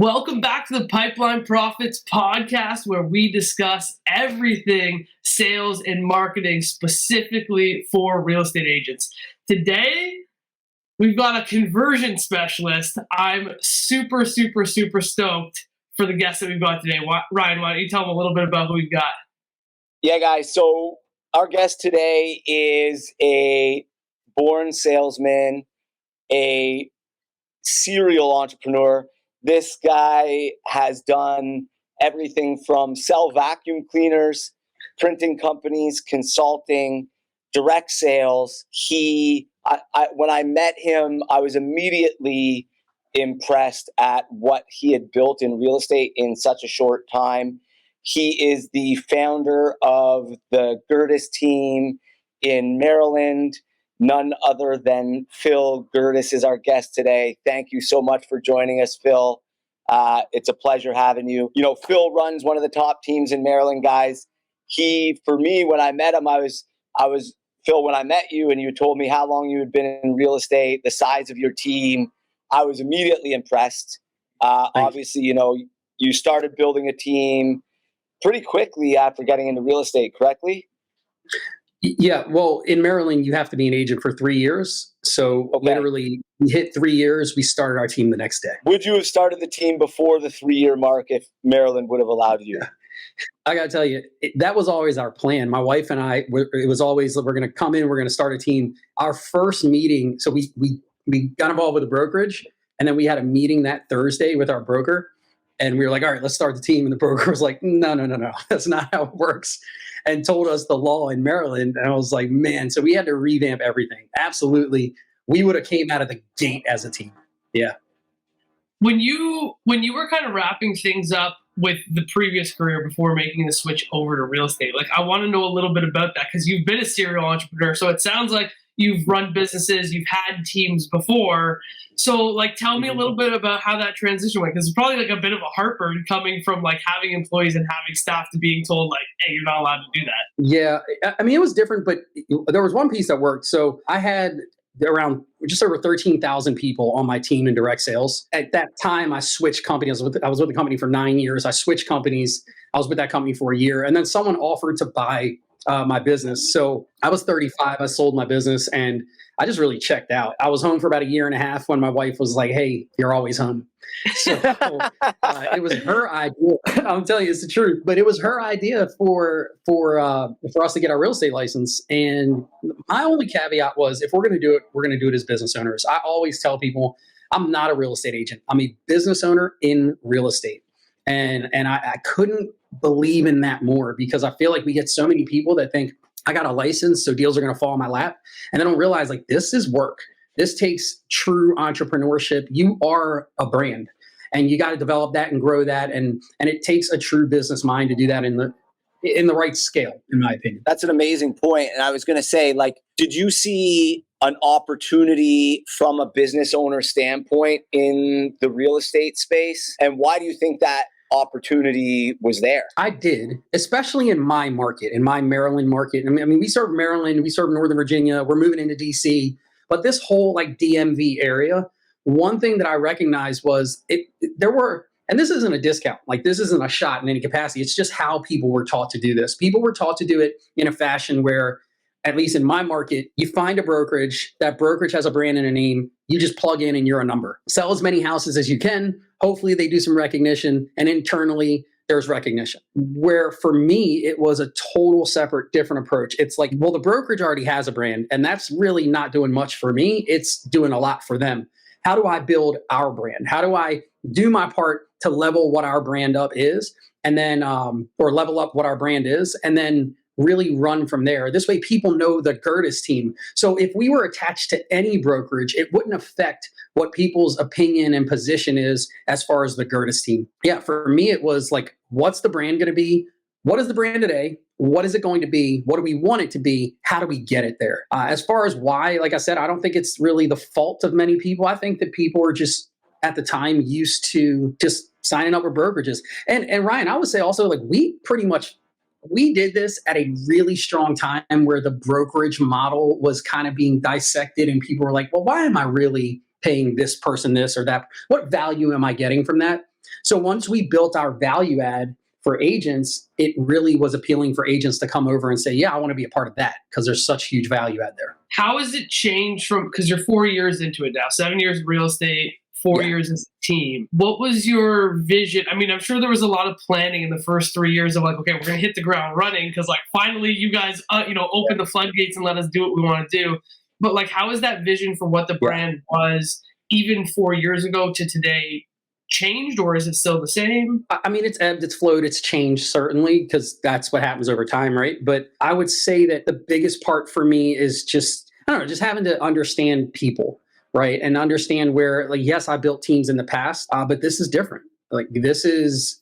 Welcome back to the Pipeline Profits podcast, where we discuss everything sales and marketing specifically for real estate agents. Today, we've got a conversion specialist. I'm super stoked for the guest that we've got today. Ryan, why don't you tell them a little bit about who we've got? Yeah, guys. So our guest today is a born salesman, a serial entrepreneur. This guy has done everything from sell vacuum cleaners, printing companies, consulting, direct sales. When I met him, I was immediately impressed at what he had built in real estate in such a short time. He is the founder of the Gerdes team in Maryland. None other than Phil Gerdes is our guest today. Thank you so much for joining us, Phil. It's a pleasure having you. You know, Phil runs one of the top teams in Maryland, guys. For me, when I met him, I was Phil, when I met you and you told me how long you had been in real estate, the size of your team, I was immediately impressed. Obviously, you know, you started building a team pretty quickly after getting into real estate, correctly? Yeah, well, in Maryland, you have to be an agent for 3 years. So Literally, we hit 3 years, we started our team the next day. Would you have started the team before the 3-year mark if Maryland would have allowed you? Yeah. I got to tell you, that was always our plan. My wife and I, it was always, we're going to come in, we're going to start a team. Our first meeting, so we got involved with a brokerage, and then we had a meeting that Thursday with our broker. And we were like, all right, let's start the team. And the broker was like, no, that's not how it works. And told us the law in Maryland. And I was like, man, so we had to revamp everything. Absolutely. We would have came out of the gate as a team. Yeah. When you were kind of wrapping things up with the previous career before making the switch over to real estate, like I want to know a little bit about that, because you've been a serial entrepreneur. So it sounds like you've run businesses, you've had teams before. So like, tell me a little bit about how that transition went, because it's probably like a bit of a heartburn coming from like having employees and having staff to being told like, hey, you're not allowed to do that. Yeah. I mean, it was different, but there was one piece that worked. So I had around just over 13,000 people on my team in direct sales. At that time, I switched companies. I was with the company for 9 years. I switched companies. I was with that company for a year. And then someone offered to buy my business. So I was 35. I sold my business and I just really checked out. I was home for about a year and a half when my wife was like, hey, you're always home. So it was her idea. I'm telling you, it's the truth. But it was her idea for us to get our real estate license. And my only caveat was, if we're going to do it, we're going to do it as business owners. I always tell people, I'm not a real estate agent. I'm a business owner in real estate. And I couldn't believe in that more, because I feel like we get so many people that think, I got a license, so deals are going to fall in my lap. And they don't realize, like, this is work. This takes true entrepreneurship. You are a brand, and you got to develop that and grow that. And it takes a true business mind to do that in the right scale, in my opinion. That's an amazing point. And I was going to say, like, did you see an opportunity from a business owner standpoint in the real estate space? And why do you think that opportunity was there? I did, especially in my market, in my Maryland market. I mean, we serve Maryland, we serve Northern Virginia, we're moving into DC, but this whole like DMV area, one thing that I recognized was there were, and this isn't a discount, like this isn't a shot in any capacity. It's just how people were taught to do this. People were taught to do it in a fashion where, at least in my market, you find a brokerage, that brokerage has a brand and a name, you just plug in and you're a number. Sell as many houses as you can. Hopefully they do some recognition, and internally there's recognition. Where for me, it was a total separate, different approach. It's like, well, the brokerage already has a brand, and that's really not doing much for me. It's doing a lot for them. How do I build our brand? How do I do my part to level what our brand up is, and then, or level up what our brand is, and then really run from there. This way people know the Gerdes team. So if we were attached to any brokerage, it wouldn't affect what people's opinion and position is as far as the Gerdes team. Yeah, for me, it was like, what's the brand going to be? What is the brand today? What is it going to be? What do we want it to be? How do we get it there? As far as why, like I said, I don't think it's really the fault of many people. I think that people are just, at the time, used to just signing up with brokerages. And Ryan, I would say also, like, we did this at a really strong time where the brokerage model was kind of being dissected, and people were like, well, why am I really paying this person this or that? What value am I getting from that? So once we built our value add for agents, it really was appealing for agents to come over and say, yeah, I want to be a part of that because there's such huge value add there. How has it changed from, because you're 4 years into it now, 7 years of real estate, 4 years as a team. What was your vision? I mean, I'm sure there was a lot of planning in the first 3 years of like, okay, we're going to hit the ground running because like finally you guys, open the floodgates and let us do what we want to do. But like, how is that vision for what the brand was even 4 years ago to today changed, or is it still the same? I mean, it's ebbed, it's flowed, it's changed, certainly, because that's what happens over time, right? But I would say that the biggest part for me is just, I don't know, just having to understand people, right? And understand where, like, yes, I built teams in the past, but this is different. Like this is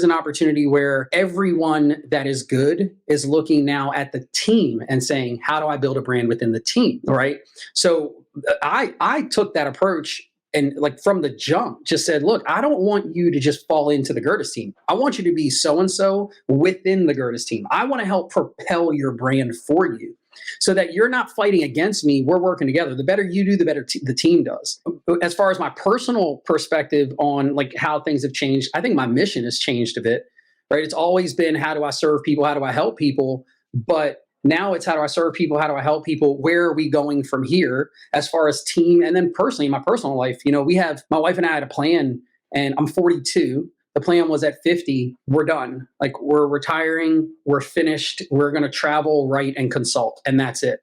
an opportunity where everyone that is good is looking now at the team and saying, how do I build a brand within the team, right? So I took that approach and like from the jump just said, look, I don't want you to just fall into the Gerdes team. I want you to be so-and-so within the Gerdes team. I want to help propel your brand for you so that you're not fighting against me. We're working together. The better you do, the better the team does. As far as my personal perspective on like how things have changed, I think my mission has changed a bit, right? It's always been, how do I serve people? How do I help people? But now it's, how do I serve people? How do I help people? Where are we going from here as far as team? And then personally, in my personal life, my wife and I had a plan, and I'm 42. The plan was at 50, we're done. Like we're retiring, we're finished, we're going to travel, write, and consult. And that's it.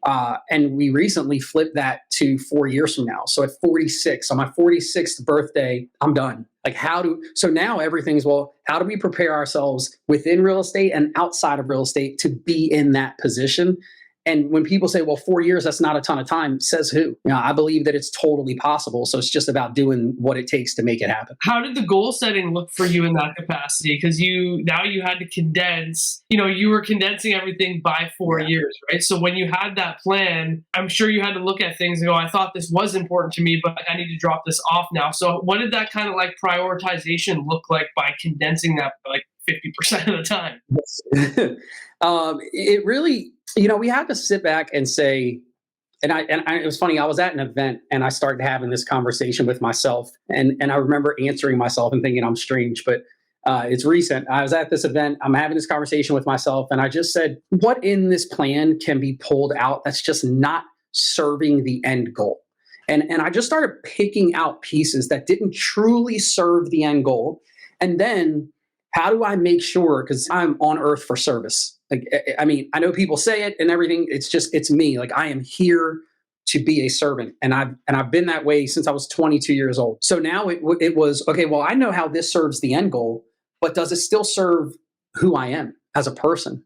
And we recently flipped that to 4 years from now. So at 46, on my 46th birthday, I'm done. Like so now everything's, well, how do we prepare ourselves within real estate and outside of real estate to be in that position? And when people say, well, 4 years, that's not a ton of time, says who? I believe that it's totally possible. So it's just about doing what it takes to make it happen. How did the goal setting look for you in that capacity? Because you had to condense, you were condensing everything by 4 years, right? So when you had that plan, I'm sure you had to look at things and go, I thought this was important to me, but I need to drop this off now. So what did that kind of like prioritization look like by condensing that like 50% of the time? It really, we had to sit back and say, it was funny. I was at an event and I started having this conversation with myself, and I remember answering myself and thinking I'm strange, but it's recent. I was at this event. I'm having this conversation with myself, and I just said, what in this plan can be pulled out that's just not serving the end goal? And I just started picking out pieces that didn't truly serve the end goal. And then how do I make sure, because I'm on earth for service. Like, I mean, I know people say it and everything. It's me. Like, I am here to be a servant. And I've been that way since I was 22 years old. So now it was, okay, well, I know how this serves the end goal, but does it still serve who I am as a person?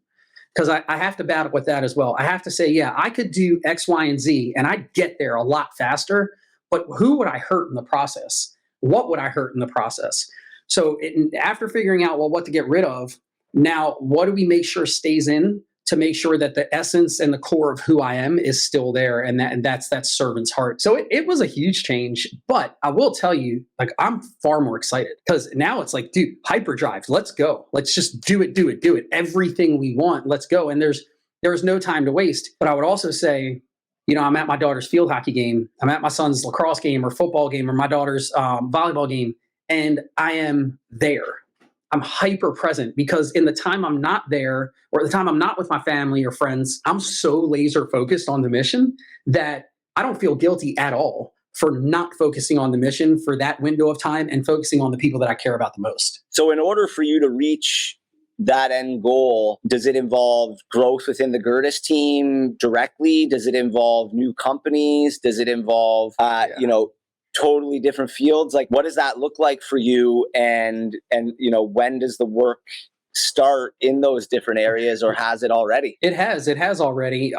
Because I have to battle with that as well. I have to say, yeah, I could do X, Y, and Z, and I'd get there a lot faster, but who would I hurt in the process? What would I hurt in the process? So after figuring out, well, what to get rid of, now what do we make sure stays in to make sure that the essence and the core of who I am is still there, and that's that servant's heart. So it was a huge change, but I will tell you, like, I'm far more excited because now it's like, dude, hyperdrive, let's go. Let's just do it. Everything we want, let's go. And there's no time to waste. But I would also say, I'm at my daughter's field hockey game. I'm at my son's lacrosse game or football game or my daughter's volleyball game. And I am there. I'm hyper present because in the time I'm not there, or the time I'm not with my family or friends, I'm so laser focused on the mission that I don't feel guilty at all for not focusing on the mission for that window of time and focusing on the people that I care about the most. So in order for you to reach that end goal, does it involve growth within the Gerdes team directly? Does it involve new companies? Does it involve, totally different fields? Like, what does that look like for you? And when does the work start in those different areas, or has it already? It has already.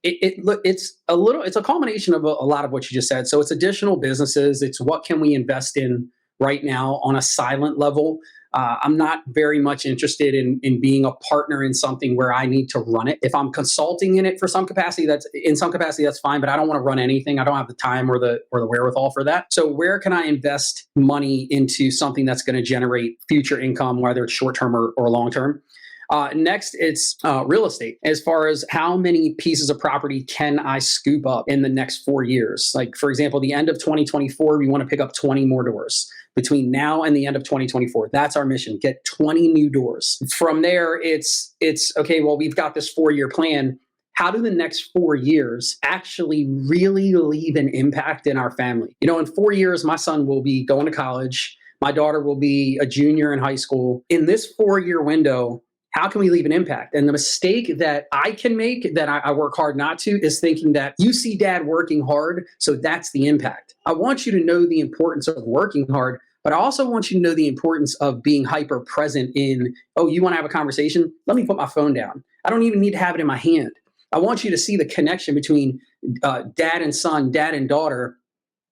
It's a culmination of a lot of what you just said. So it's additional businesses. It's what can we invest in right now on a silent level. I'm not very much interested in being a partner in something where I need to run it. If I'm consulting in it for some capacity, that's fine, but I don't want to run anything. I don't have the time or the wherewithal for that. So where can I invest money into something that's going to generate future income, whether it's short-term or long-term? Next, it's real estate. As far as how many pieces of property can I scoop up in the next 4 years? Like, for example, the end of 2024, we want to pick up 20 more doors. between now and the end of 2024. That's our mission. Get 20 new doors. From there, it's okay, well, we've got this 4-year plan. How do the next 4 years actually really leave an impact in our family? In 4 years, my son will be going to college. My daughter will be a junior in high school. In this 4-year window, how can we leave an impact? And the mistake that I can make, that I work hard not to, is thinking that you see dad working hard, so that's the impact. I want you to know the importance of working hard, but I also want you to know the importance of being hyper present in, oh, you want to have a conversation? Let me put my phone down. I don't even need to have it in my hand. I want you to see the connection between dad and son, dad and daughter.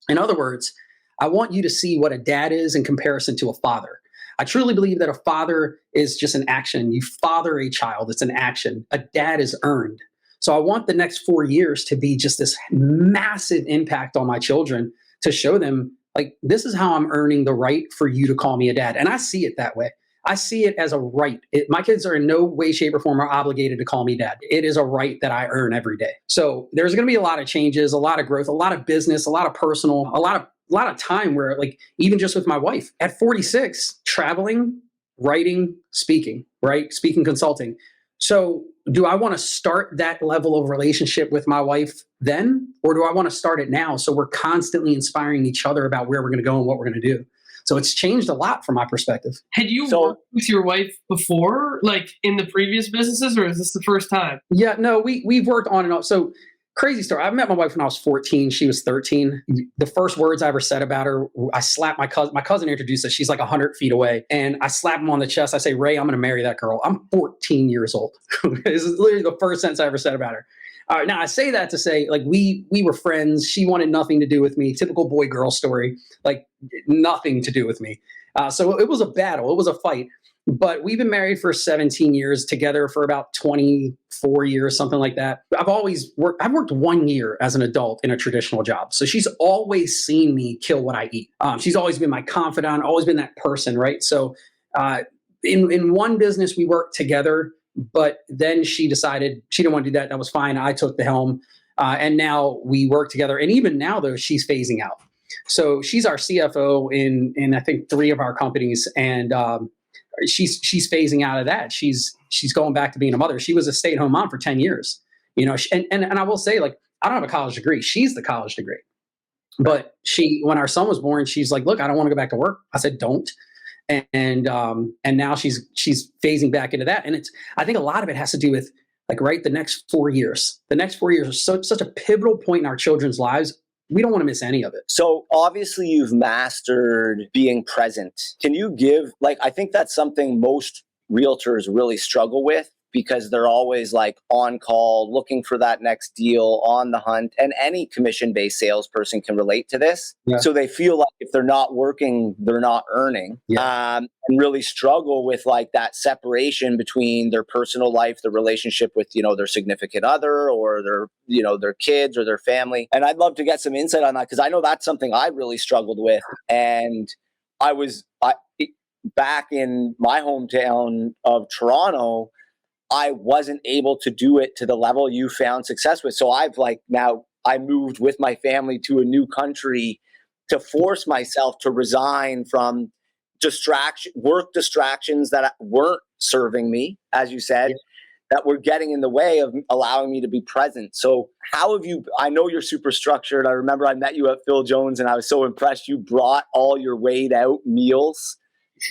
In other words, I want you to see what a dad is in comparison to a father. I truly believe that a father is just an action. You father a child, it's an action. A dad is earned. So I want the next 4 years to be just this massive impact on my children, to show them, like, this is how I'm earning the right for you to call me a dad. And I see it that way. I see it as a right. My kids are in no way, shape, or form are obligated to call me dad. It is a right that I earn every day. So there's going to be a lot of changes, a lot of growth, a lot of business, a lot of personal, a lot of time where, like, even just with my wife at 46, traveling, writing, speaking, right? Speaking, consulting. So do I want to start that level of relationship with my wife then, or do I want to start it now? So we're constantly inspiring each other about where we're going to go and what we're going to do. So it's changed a lot from my perspective. Had you worked with your wife before, like in the previous businesses, or is this the first time? Yeah, no, we've worked on and off. So crazy story. I met my wife when I was 14. She was 13. The first words I ever said about her, I slapped my cousin. My cousin introduced us. She's like 100 feet away. And I slap him on the chest. I say, Ray, I'm going to marry that girl. I'm 14 years old. This is literally the first sentence I ever said about her. All right, now I say that to say, like, we were friends. She wanted nothing to do with me. Typical boy-girl story, like nothing to do with me. So it was a battle. It was a fight. But we've been married for 17 years, together for about 24 years, something like that. I've worked 1 year as an adult in a traditional job. So she's always seen me kill what I eat. She's always been my confidant, always been that person, right? So in one business, we worked together, but then she decided she didn't want to do that. That was fine. I took the helm. And now we work together. And even now, though, she's phasing out. So she's our CFO in I think 3 of our companies. And she's phasing out of that. She's going back to being a mother. She was a stay-at-home mom for 10 years. And I will say, like, I don't have a college degree. She's the college degree. But when our son was born, she's like, look, I don't want to go back to work. I said, don't. And now she's phasing back into that. And I think a lot of it has to do with, like, right, the next 4 years. The next 4 years are such a pivotal point in our children's lives. We don't want to miss any of it. So obviously you've mastered being present. Can you give, like, I think that's something most realtors really struggle with, because they're always like on call, looking for that next deal, on the hunt. And any commission-based salesperson can relate to this. Yeah. So they feel like if they're not working, they're not earning. Yeah. And really struggle with, like, that separation between their personal life, the relationship with, their significant other, or their kids or their family. And I'd love to get some insight on that, because I know that's something I really struggled with. And back in my hometown of Toronto, I wasn't able to do it to the level you found success with. So I moved with my family to a new country to force myself to resign from work distractions that weren't serving me, as you said, that were getting in the way of allowing me to be present. So how have you, I know you're super structured. I remember I met you at Phil Jones and I was so impressed. You brought all your weighed out meals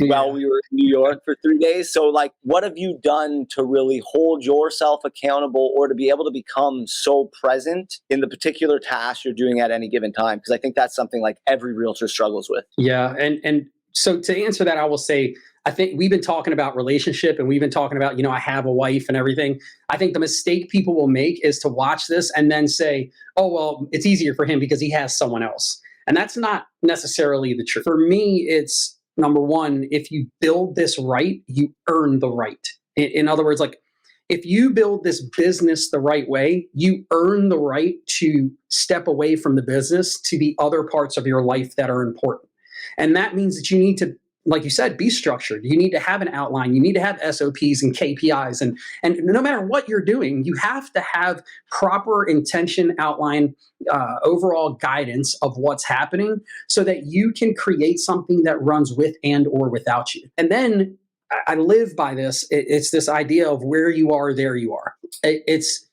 while we were in New York for 3 days. So, like, what have you done to really hold yourself accountable, or to be able to become so present in the particular task you're doing at any given time? Because I think that's something like every realtor struggles with. Yeah. And so to answer that, I will say, I think we've been talking about relationship, and we've been talking about, I have a wife and everything. I think the mistake people will make is to watch this and then say, oh, well, it's easier for him because he has someone else. And that's not necessarily the truth. For me, it's, number one, if you build this right, you earn the right. In other words, like, if you build this business the right way, you earn the right to step away from the business to the other parts of your life that are important. And that means that you need to like you said, be structured. You need to have an outline. You need to have SOPs and KPIs. And no matter what you're doing, you have to have proper intention, outline, overall guidance of what's happening so that you can create something that runs with and or without you. And then I live by this. It's this idea of where you are, there you are. It's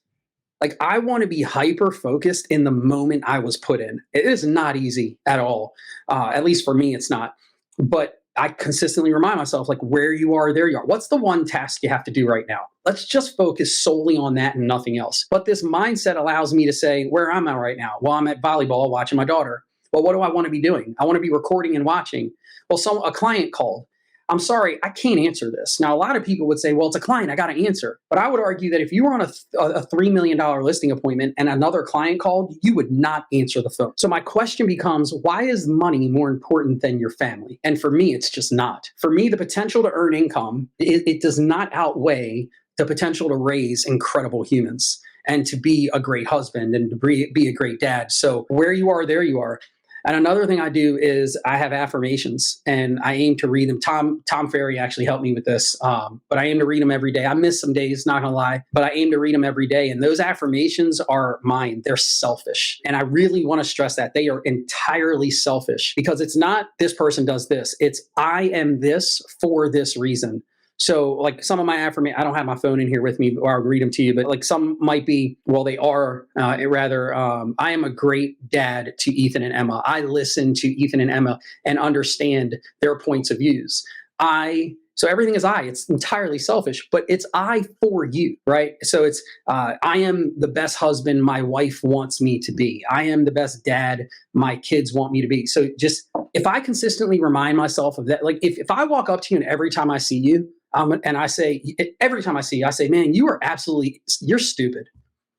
like, I want to be hyper focused in the moment I was put in. It is not easy at all. At least for me, it's not. But I consistently remind myself, like, where you are, there you are. What's the one task you have to do right now? Let's just focus solely on that and nothing else. But this mindset allows me to say, where am I right now? Well, I'm at volleyball watching my daughter. Well, what do I want to be doing? I want to be recording and watching. Well, a client called. I'm sorry, I can't answer this. Now, a lot of people would say, well, it's a client, I got to answer. But I would argue that if you were on a $3 million listing appointment and another client called, you would not answer the phone. So my question becomes, why is money more important than your family? And for me, it's just not. For me, the potential to earn income, it does not outweigh the potential to raise incredible humans and to be a great husband and to be a great dad. So where you are, there you are. And another thing I do is I have affirmations and I aim to read them. Tom Ferry actually helped me with this, but I aim to read them every day. I miss some days, not gonna lie, but I aim to read them every day. And those affirmations are mine. They're selfish. And I really want to stress that they are entirely selfish, because it's not this person does this. It's I am this for this reason. So like some of my affirmations, I don't have my phone in here with me, or I'll read them to you, but like some might be, well, they are I am a great dad to Ethan and Emma. I listen to Ethan and Emma and understand their points of views. So everything is it's entirely selfish, but it's I for you, right? So it's, I am the best husband my wife wants me to be. I am the best dad my kids want me to be. So just, if I consistently remind myself of that, like if I walk up to you and every time I see you, and I say, every time I see you, I say, man, you're stupid.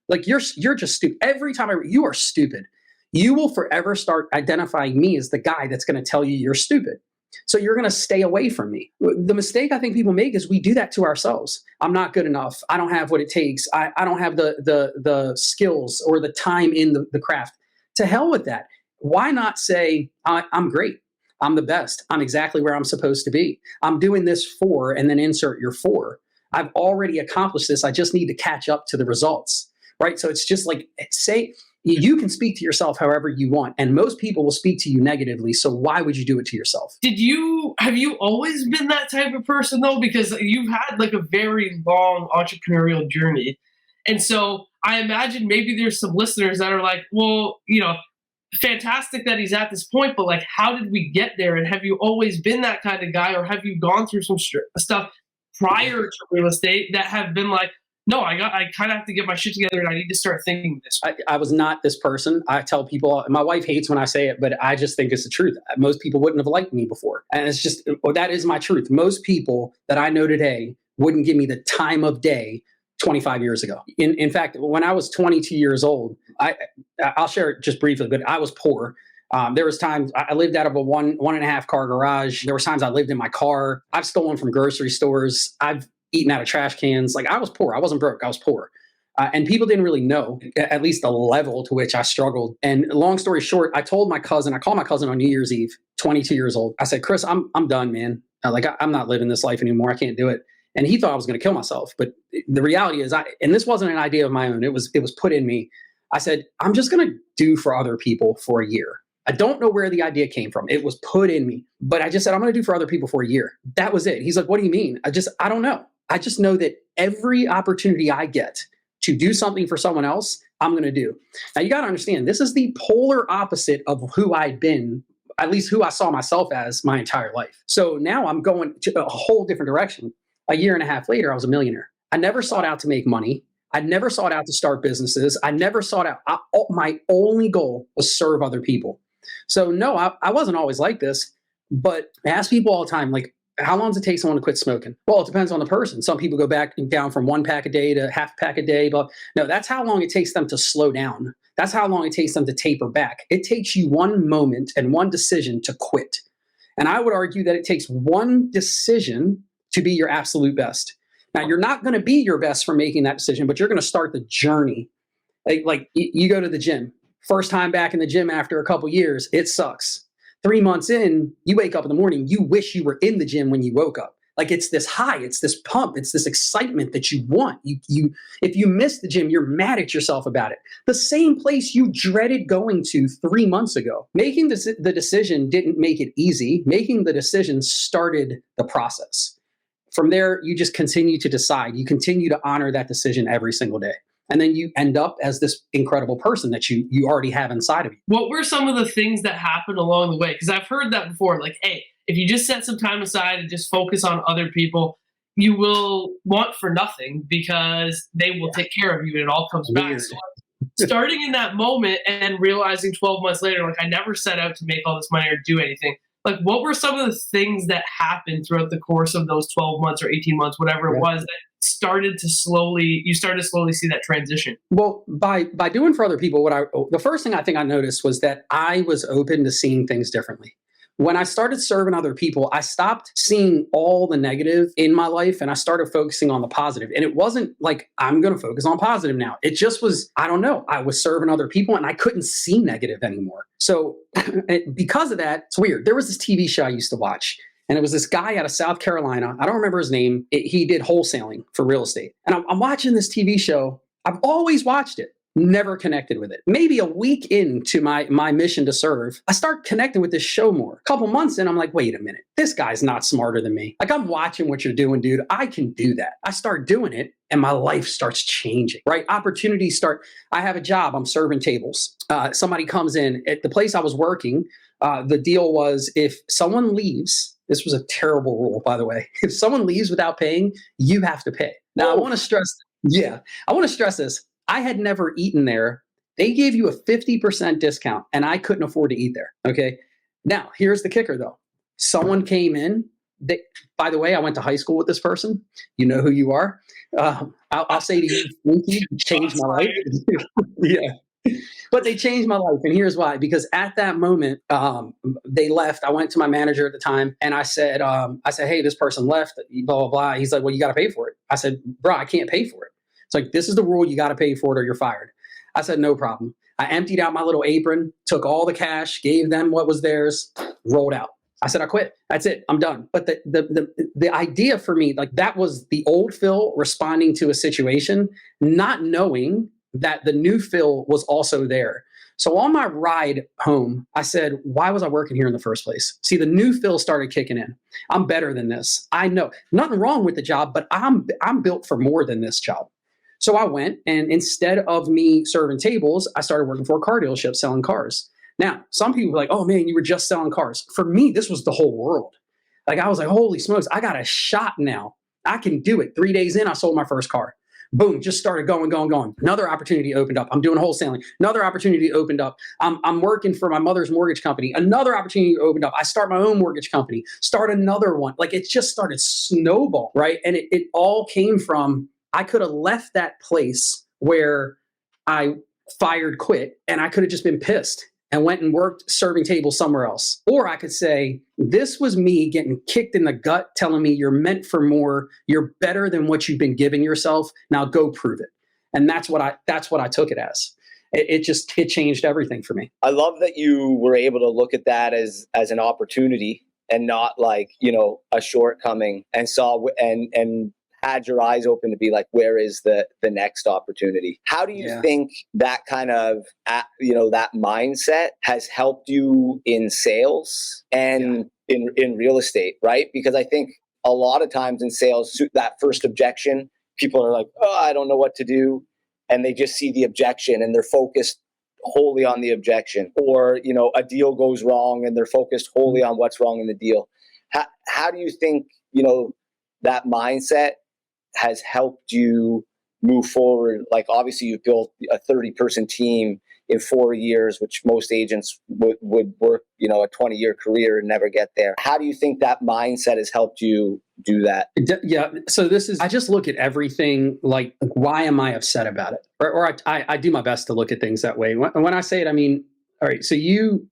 Like you're just stupid. Every time you are stupid. You will forever start identifying me as the guy that's going to tell you you're stupid. So you're going to stay away from me. The mistake I think people make is we do that to ourselves. I'm not good enough. I don't have what it takes. I don't have the skills or the time in the craft. To hell with that. Why not say, I'm great. I'm the best. I'm exactly where I'm supposed to be. I'm doing this for, and then insert your for. I've already accomplished this. I just need to catch up to the results, right? So it's just like, say, you can speak to yourself however you want, and most people will speak to you negatively. So why would you do it to yourself? Have you always been that type of person though? Because you've had like a very long entrepreneurial journey. And so I imagine maybe there's some listeners that are like, well, fantastic that he's at this point, but like, how did we get there? And have you always been that kind of guy, or have you gone through some stuff prior to real estate that have been like, no, I kind of have to get my shit together and I need to start thinking this way? I was not this person. I tell people, my wife hates when I say it, but I just think it's the truth. Most people wouldn't have liked me before. And it's just, that is my truth. Most people that I know today wouldn't give me the time of day 25 years ago. In fact, when I was 22 years old, I'll share it just briefly, but I was poor. There was times I lived out of a one and a half car garage. There was times I lived in my car. I've stolen from grocery stores. I've eaten out of trash cans. Like, I was poor. I wasn't broke. I was poor. And people didn't really know, at least the level to which I struggled. And long story short, I called my cousin on New Year's Eve, 22 years old. I said, Chris, I'm done, man. I'm not living this life anymore. I can't do it. And he thought I was going to kill myself. But the reality is, and this wasn't an idea of my own. It was put in me. I said, I'm just going to do for other people for a year. I don't know where the idea came from. It was put in me. But I just said, I'm going to do for other people for a year. That was it. He's like, what do you mean? I don't know. I just know that every opportunity I get to do something for someone else, I'm going to do. Now, you got to understand, this is the polar opposite of who I'd been, at least who I saw myself as my entire life. So now I'm going to a whole different direction. A year and a half later, I was a millionaire. I never sought out to make money. I never sought out to start businesses. I never sought out. My only goal was serve other people. So no, I wasn't always like this, but I ask people all the time, like, how long does it take someone to quit smoking? Well, it depends on the person. Some people go back down from 1 pack a day to half a pack a day. But no, that's how long it takes them to slow down. That's how long it takes them to taper back. It takes you one moment and one decision to quit. And I would argue that it takes one decision to be your absolute best. Now, you're not going to be your best for making that decision, but you're going to start the journey. Like you go to the gym. First time back in the gym after a couple years, it sucks. 3 months in, you wake up in the morning, you wish you were in the gym when you woke up. Like it's this high, it's this pump, it's this excitement that you want. If you miss the gym, you're mad at yourself about it. The same place you dreaded going to 3 months ago. Making the decision didn't make it easy. Making the decision started the process. From there, you just continue to decide. You continue to honor that decision every single day. And then you end up as this incredible person that you already have inside of you. What were some of the things that happened along the way? Because I've heard that before. Like, hey, if you just set some time aside and just focus on other people, you will want for nothing because they will take care of you and it all comes back. So starting in that moment and realizing 12 months later, like I never set out to make all this money or do anything. Like what were some of the things that happened throughout the course of those 12 months or 18 months, whatever it was, that started to slowly see that transition? Well, by doing for other people, the first thing I think I noticed was that I was open to seeing things differently. When I started serving other people, I stopped seeing all the negative in my life and I started focusing on the positive. And it wasn't like, I'm going to focus on positive now. It just was, I don't know, I was serving other people and I couldn't see negative anymore. So because of that, it's weird. There was this TV show I used to watch. And it was this guy out of South Carolina. I don't remember his name. He did wholesaling for real estate. And I'm watching this TV show. I've always watched it, never connected with it. Maybe a week into my mission to serve, I start connecting with this show more. A couple months in, I'm like, wait a minute. This guy's not smarter than me. Like, I'm watching what you're doing, dude. I can do that. I start doing it and my life starts changing, right? Opportunities start. I have a job. I'm serving tables. Somebody comes in at the place I was working. The deal was if someone leaves, this was a terrible rule, by the way. If someone leaves without paying, you have to pay. Now, I want to stress this. I had never eaten there. They gave you a 50% discount, and I couldn't afford to eat there. Okay. Now, here's the kicker, though. Someone came in. By the way, I went to high school with this person. You know who you are. I'll say to you, you changed my life. Yeah. But they changed my life. And here's why. Because at that moment, they left. I went to my manager at the time and I said, hey, this person left, blah, blah, blah. He's like, well, you got to pay for it. I said, bro, I can't pay for it. It's like, this is the rule. You got to pay for it or you're fired. I said, no problem. I emptied out my little apron, took all the cash, gave them what was theirs, rolled out. I said, I quit. That's it. I'm done. But the idea for me, like that was the old Phil responding to a situation, not knowing that the new Phil was also there. So on my ride home, I said, why was I working here in the first place? See, the new Phil started kicking in. I'm better than this. I know nothing wrong with the job, but I'm built for more than this job. So I went and instead of me serving tables, I started working for a car dealership selling cars. Now, some people were like, oh man, you were just selling cars. For me, this was the whole world. Like I was like, holy smokes, I got a shot now. I can do it. 3 days in, I sold my first car. Boom, just started going. Another opportunity opened up. I'm doing wholesaling. Another opportunity opened up. I'm working for my mother's mortgage company. Another opportunity opened up. I start my own mortgage company. Start another one. Like it just started snowball, right? And it all came from, I could have left that place where I quit, and I could have just been pissed and went and worked serving tables somewhere else. Or I could say, this was me getting kicked in the gut, telling me you're meant for more. You're better than what you've been giving yourself. Now go prove it. And that's what I took it as. It changed everything for me. I love that you were able to look at that as an opportunity and not like, a shortcoming, and saw and had your eyes open to be like, where is the next opportunity? How do you think that kind of, that mindset has helped you in sales and in real estate, right? Because I think a lot of times in sales, that first objection, people are like, oh, I don't know what to do. And they just see the objection and they're focused wholly on the objection. Or, a deal goes wrong and they're focused wholly on what's wrong in the deal. How do you think, that mindset has helped you move forward? Like obviously you've built a 30-person team in 4 years, which most agents would work, a 20-year career and never get there. How do you think that mindset has helped you do that? Yeah. So I just look at everything like, why am I upset about it? Or I do my best to look at things that way. When I say it, I mean, all right, so you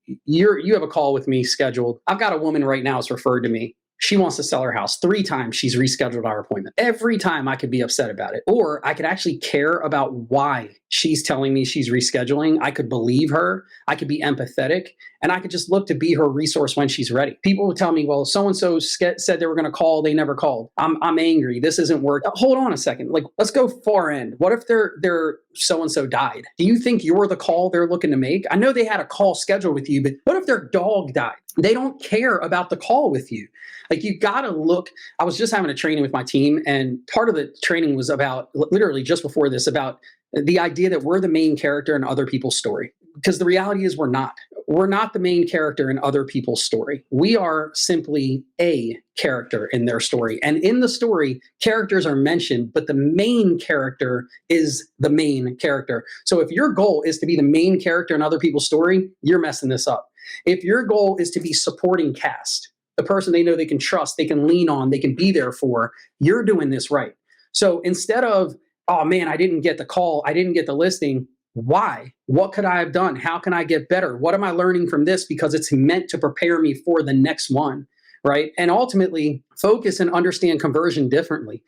have a call with me scheduled. I've got a woman right now who's referred to me. she wants to sell her house. 3 times she's rescheduled our appointment. Every time I could be upset about it. Or I could actually care about why she's telling me she's rescheduling. I could believe her. I could be empathetic. And I could just look to be her resource when she's ready. People would tell me, well, so-and-so said they were going to call. They never called. I'm angry. This isn't working. Hold on a second. Like, let's go far end. What if their so-and-so died? Do you think you're the call they're looking to make? I know they had a call scheduled with you, but what if their dog died? They don't care about the call with you. Like, you got to look. I was just having a training with my team, and part of the training was about, literally just before this, about the idea that we're the main character in other people's story. Because the reality is we're not. We're not the main character in other people's story. We are simply a character in their story. And in the story, characters are mentioned, but the main character is the main character. So if your goal is to be the main character in other people's story, you're messing this up. If your goal is to be supporting cast, the person they know they can trust, they can lean on, they can be there for, you're doing this right. So instead of, oh man, I didn't get the call, I didn't get the listing, why? What could I have done? How can I get better? What am I learning from this? Because it's meant to prepare me for the next one, right? And ultimately, focus and understand conversion differently.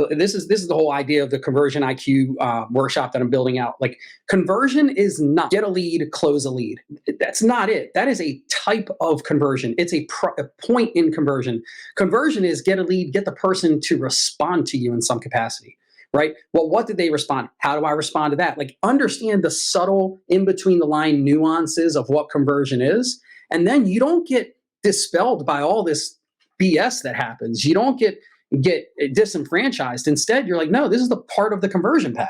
This is the whole idea of the conversion IQ workshop that I'm building out. Like, conversion is not get a lead, close a lead. That's not it. That is a type of conversion. It's a point in conversion. Conversion is get a lead, get the person to respond to you in some capacity. Right? Well, what did they respond? How do I respond to that? Like, understand the subtle in between the line nuances of what conversion is. And then you don't get dispelled by all this BS that happens. You don't get disenfranchised. Instead, you're like, no, this is the part of the conversion path.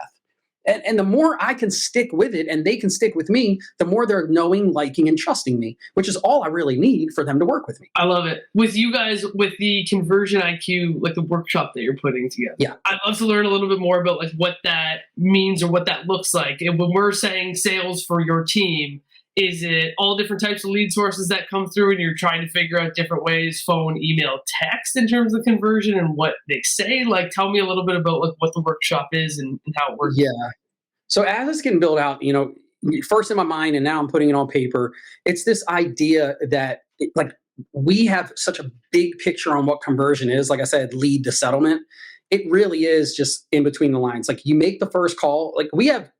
And the more I can stick with it and they can stick with me, the more they're knowing, liking, and trusting me, which is all I really need for them to work with me. I love it. With you guys, with the conversion IQ, like the workshop that you're putting together. Yeah. I'd love to learn a little bit more about like what that means or what that looks like. And when we're saying sales for your team, is it all different types of lead sources that come through and you're trying to figure out different ways, phone, email, text, in terms of conversion and what they say? Like, tell me a little bit about like what the workshop is and how it works. Yeah. So as it's getting built out, first in my mind, and now I'm putting it on paper, it's this idea that like we have such a big picture on what conversion is. Like I said, lead to settlement. It really is just in between the lines. Like, you make the first call. Like, we have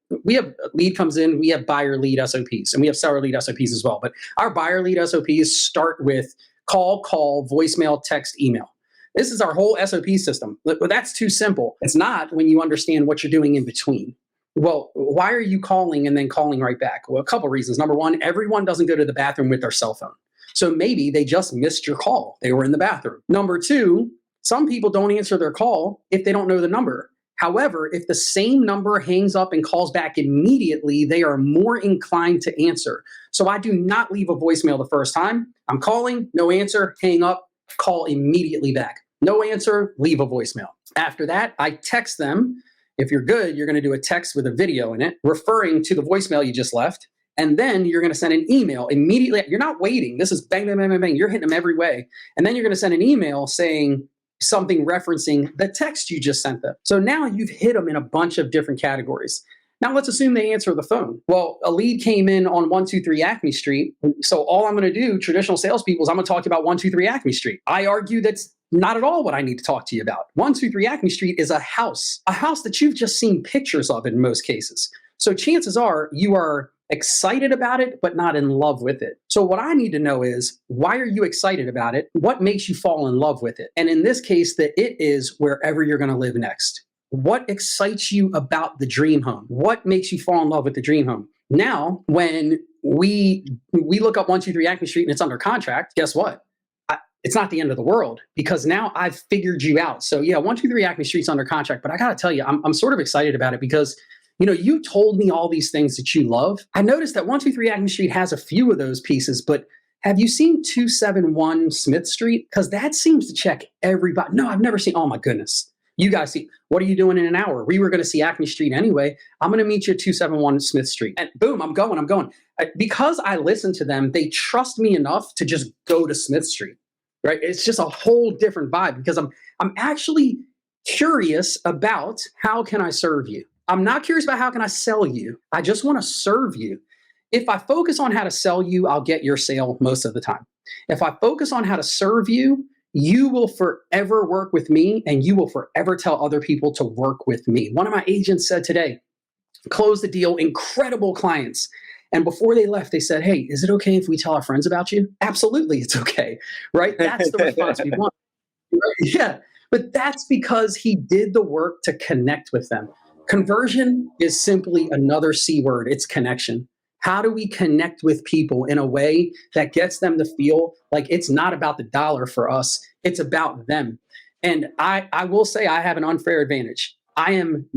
lead comes in, we have buyer lead SOPs, and we have seller lead SOPs as well. But our buyer lead SOPs start with call, voicemail, text, email. This is our whole SOP system. But that's too simple. It's not when you understand what you're doing in between. Well, why are you calling and then calling right back? Well, a couple of reasons. Number one, everyone doesn't go to the bathroom with their cell phone. So maybe they just missed your call. They were in the bathroom. Number two, some people don't answer their call if they don't know the number. However, if the same number hangs up and calls back immediately, they are more inclined to answer. So I do not leave a voicemail the first time. I'm calling, no answer, hang up, call immediately back. No answer, leave a voicemail. After that, I text them. If you're good, you're going to do a text with a video in it referring to the voicemail you just left. And then you're going to send an email immediately. You're not waiting. This is bang, bang, bang, bang, bang. You're hitting them every way. And then you're going to send an email saying something referencing the text you just sent them. So now you've hit them in a bunch of different categories. Now let's assume they answer the phone. Well, a lead came in on 123 Acme Street. So all I'm going to do, traditional salespeople, is I'm going to talk to you about 123 Acme Street. I argue that's not at all what I need to talk to you about. 123 Acme Street is a house that you've just seen pictures of in most cases. So chances are you are excited about it, but not in love with it. So what I need to know is, why are you excited about it? What makes you fall in love with it? And in this case, that it is wherever you're going to live next. What excites you about the dream home? What makes you fall in love with the dream home? Now, when we look up 123 Acme Street and it's under contract, guess what? It's not the end of the world, because now I've figured you out. So yeah, 123 Acme Street's under contract, but I got to tell you, I'm sort of excited about it because, you told me all these things that you love. I noticed that 123 Acme Street has a few of those pieces, but have you seen 271 Smith Street? Because that seems to check everybody. No, I've never seen. Oh my goodness. You guys see, what are you doing in an hour? We were going to see Acme Street anyway. I'm going to meet you at 271 Smith Street. And boom, I'm going. Because I listen to them, they trust me enough to just go to Smith Street, right? It's just a whole different vibe because I'm actually curious about how can I serve you? I'm not curious about how can I sell you. I just want to serve you. If I focus on how to sell you, I'll get your sale most of the time. If I focus on how to serve you, you will forever work with me and you will forever tell other people to work with me. One of my agents said today, closed the deal, incredible clients. And before they left, they said, hey, is it okay if we tell our friends about you? Absolutely, it's okay, right? That's the response we want. Right? Yeah, but that's because he did the work to connect with them. Conversion is simply another C word. It's connection. How do we connect with people in a way that gets them to feel like it's not about the dollar for us, it's about them? And I will say I have an unfair advantage. I am,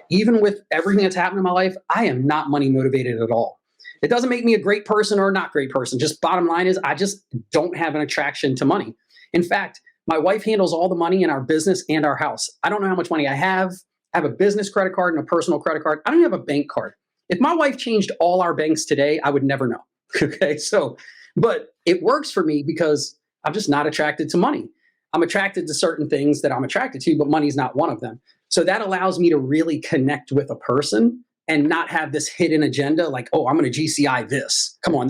even with everything that's happened in my life, I am not money motivated at all. It doesn't make me a great person or a not great person. Just bottom line is I just don't have an attraction to money. In fact, my wife handles all the money in our business and our house. I don't know how much money I have. I have a business credit card and a personal credit card. I don't have a bank card. If my wife changed all our banks today, I would never know. Okay, so, but it works for me because I'm just not attracted to money. I'm attracted to certain things that I'm attracted to, but money's not one of them. So that allows me to really connect with a person and not have this hidden agenda like, oh, I'm going to GCI this. Come on,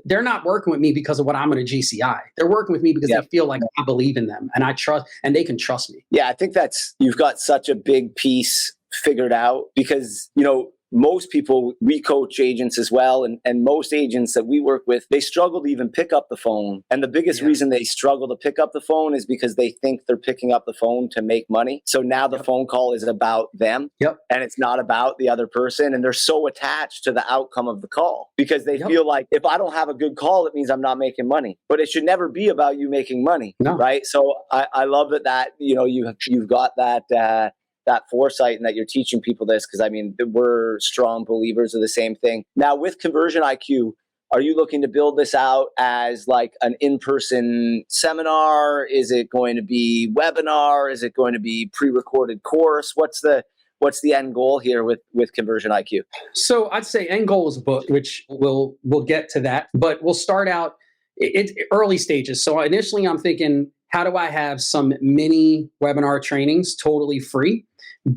they're not working with me because of what I'm going to GCI. They're working with me because they feel like I believe in them and I trust, and they can trust me. Yeah, I think you've got such a big piece figured out because, most people, we coach agents as well. And most agents that we work with, they struggle to even pick up the phone. And the biggest reason they struggle to pick up the phone is because they think they're picking up the phone to make money. So now the phone call is about them and it's not about the other person. And they're so attached to the outcome of the call because they feel like if I don't have a good call, it means I'm not making money. But it should never be about you making money, right? So I love that you've got that foresight and that you're teaching people this because we're strong believers of the same thing. Now with Conversion IQ, are you looking to build this out as like an in-person seminar? Is it going to be webinar? Is it going to be pre-recorded course? What's the end goal here with Conversion IQ? So I'd say end goal is a book, which we'll get to that, but we'll start out it's early stages. So initially I'm thinking, how do I have some mini webinar trainings totally free,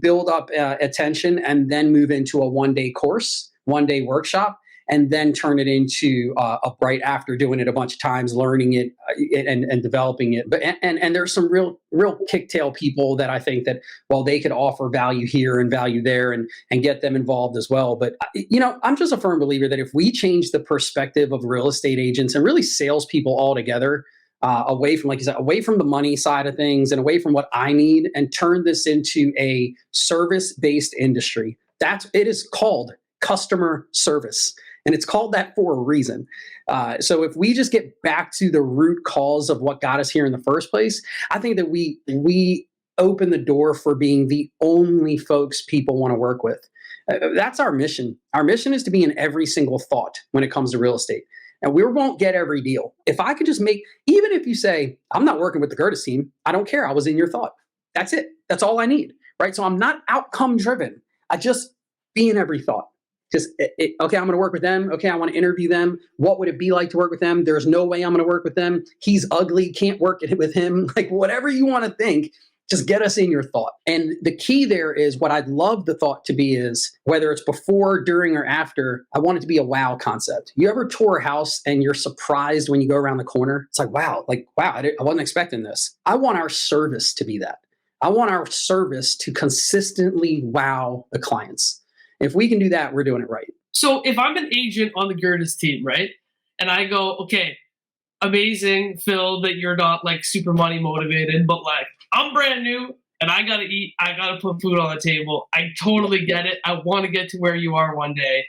build up attention, and then move into a one-day course, one-day workshop, and then turn it into a bright after doing it a bunch of times, learning it and developing it. But and there's some real kicktail people that I think that they could offer value here and value there and get them involved as well. But I'm just a firm believer that if we change the perspective of real estate agents and really salespeople altogether, away from, like you said, away from the money side of things and away from what I need, and turn this into a service-based industry. It is called customer service, and it's called that for a reason. So if we just get back to the root cause of what got us here in the first place, I think that we open the door for being the only folks people want to work with. That's our mission. Our mission is to be in every single thought when it comes to real estate. And we won't get every deal. If I could just even if you say, I'm not working with the Gerdes team, I don't care. I was in your thought. That's it. That's all I need, right? So I'm not outcome driven. I just be in every thought. Just, okay, I'm going to work with them. Okay, I want to interview them. What would it be like to work with them? There's no way I'm going to work with them. He's ugly. Can't work with him. Like whatever you want to think, just get us in your thought. And the key there is what I'd love the thought to be is, whether it's before, during, or after, I want it to be a wow concept. You ever tour a house and you're surprised when you go around the corner? It's like, wow, I wasn't expecting this. I want our service to be that. I want our service to consistently wow the clients. If we can do that, we're doing it right. So if I'm an agent on the Gerdes team, right? And I go, okay, amazing, Phil, that you're not like super money motivated, but like I'm brand new and I got to eat. I got to put food on the table. I totally get it. I want to get to where you are one day.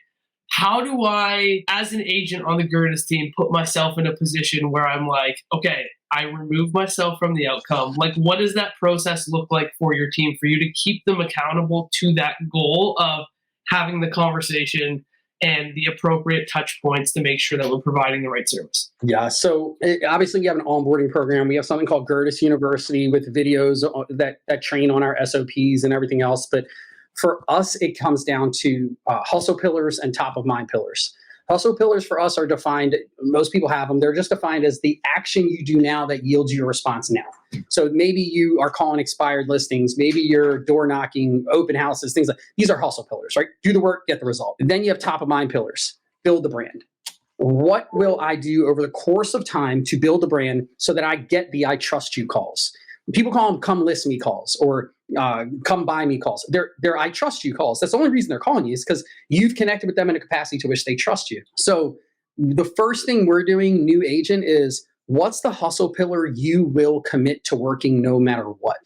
How do I, as an agent on the Gerdes team, put myself in a position where I'm like, okay, I remove myself from the outcome? Like, what does that process look like for your team, for you to keep them accountable to that goal of having the conversation and the appropriate touch points to make sure that we're providing the right service? Yeah. So obviously we have an onboarding program. We have something called Gerdes University with videos that train on our SOPs and everything else. But for us, it comes down to hustle pillars and top of mind pillars. Hustle pillars for us are defined, most people have them, they're just defined as the action you do now that yields you a response now. So maybe you are calling expired listings, maybe you're door knocking, open houses, things like these are hustle pillars, right? Do the work, get the result. And then you have top of mind pillars, build the brand. What will I do over the course of time to build a brand so that I get the I trust you calls? People call them come list me calls or come buy me calls. They're I trust you calls. That's the only reason they're calling you is because you've connected with them in a capacity to which they trust you. So the first thing we're doing, new agent, is what's the hustle pillar you will commit to working no matter what?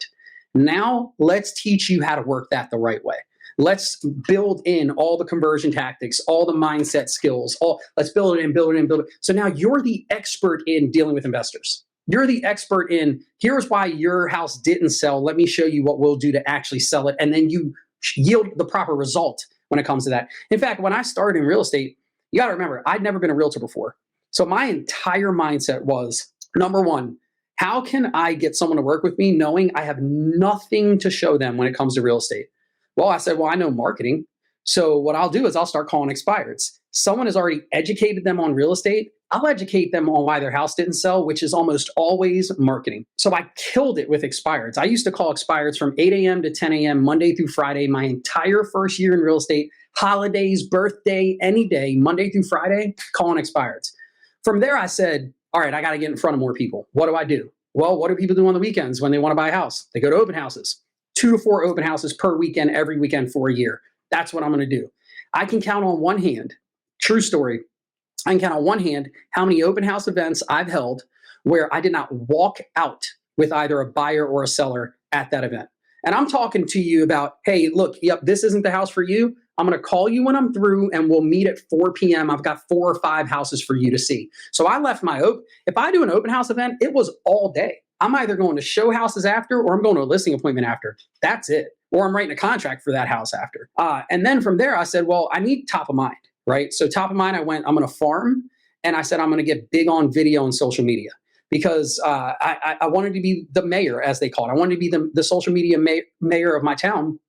Now let's teach you how to work that the right way. Let's build in all the conversion tactics, all the mindset skills, let's build it in, build it in, build it. So now you're the expert in dealing with investors. You're the expert in here's why your house didn't sell. Let me show you what we'll do to actually sell it. And then you yield the proper result when it comes to that. In fact, when I started in real estate, you got to remember, I'd never been a realtor before. So my entire mindset was, number one, how can I get someone to work with me knowing I have nothing to show them when it comes to real estate? Well, I said, well, I know marketing. So what I'll do is I'll start calling expireds. Someone has already educated them on real estate. I'll educate them on why their house didn't sell, which is almost always marketing. So I killed it with expireds. I used to call expireds from 8 a.m. to 10 a.m., Monday through Friday, my entire first year in real estate, holidays, birthday, any day, Monday through Friday, calling expireds. From there, I said, all right, I got to get in front of more people. What do I do? Well, what do people do on the weekends when they want to buy a house? They go to open houses. 2 to 4 open houses per weekend, every weekend for a year. That's what I'm going to do. I can count on one hand, true story, I can count on one hand how many open house events I've held where I did not walk out with either a buyer or a seller at that event. And I'm talking to you about, hey, look, yep, this isn't the house for you. I'm going to call you when I'm through and we'll meet at 4 p.m. I've got 4 or 5 houses for you to see. So I left my if I do an open house event, it was all day. I'm either going to show houses after or I'm going to a listing appointment after. That's it. Or I'm writing a contract for that house after. And then from there, I said, well, I need top of mind, right? So top of mind, I'm going to farm. And I said, I'm going to get big on video and social media because I wanted to be the mayor, as they call it. I wanted to be the social media mayor of my town.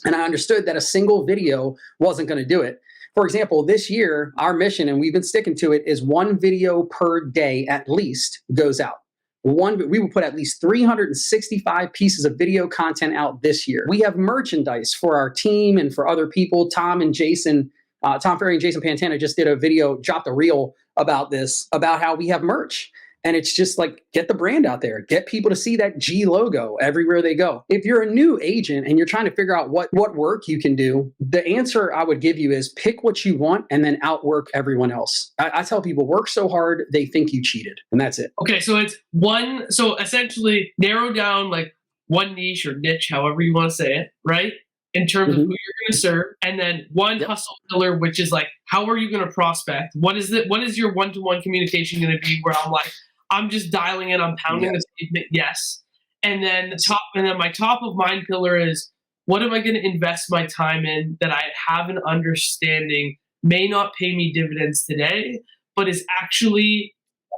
And I understood that a single video wasn't going to do it. For example, this year, our mission, and we've been sticking to it, is 1 video per day at least goes out. We will put at least 365 pieces of video content out this year. We have merchandise for our team and for other people. Tom and Jason, Tom Ferry and Jason Pantana just did a video, dropped a reel about this, about how we have merch. And it's just like, get the brand out there, get people to see that G logo everywhere they go. If you're a new agent and you're trying to figure out what work you can do, the answer I would give you is pick what you want and then outwork everyone else. I tell people, work so hard, they think you cheated. And that's it. Okay, so so essentially narrow down like one niche or niche, however you want to say it, right? In terms of who you're going to serve. And then one hustle pillar, which is like, how are you going to prospect? What is your one-to-one communication going to be where I'm like, I'm just dialing in, I'm pounding the statement, yes. And then my top of mind pillar is, what am I going to invest my time in that I have an understanding may not pay me dividends today, but is actually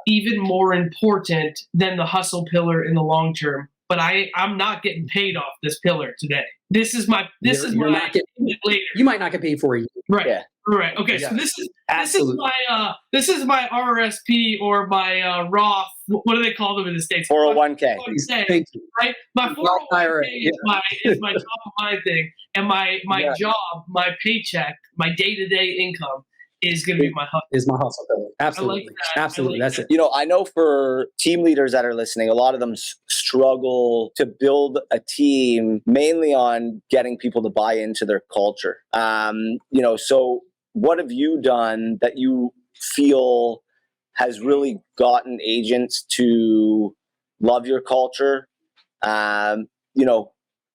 even more important than the hustle pillar in the long term. But I'm not getting paid off this pillar today. This is my later. You might not get paid for it. Right. Yeah. Right. Okay. Yeah. So this is my RRSP or my Roth. What do they call them in the States? 401k. Thank you. Right. My 401k is my top of mind thing, and my job, my paycheck, my day-to-day income is going to be my hustle. Is my hustle pillar. Absolutely. Like that. Absolutely. That's it. You know, I know for team leaders that are listening, a lot of them struggle to build a team mainly on getting people to buy into their culture. So what have you done that you feel has really gotten agents to love your culture?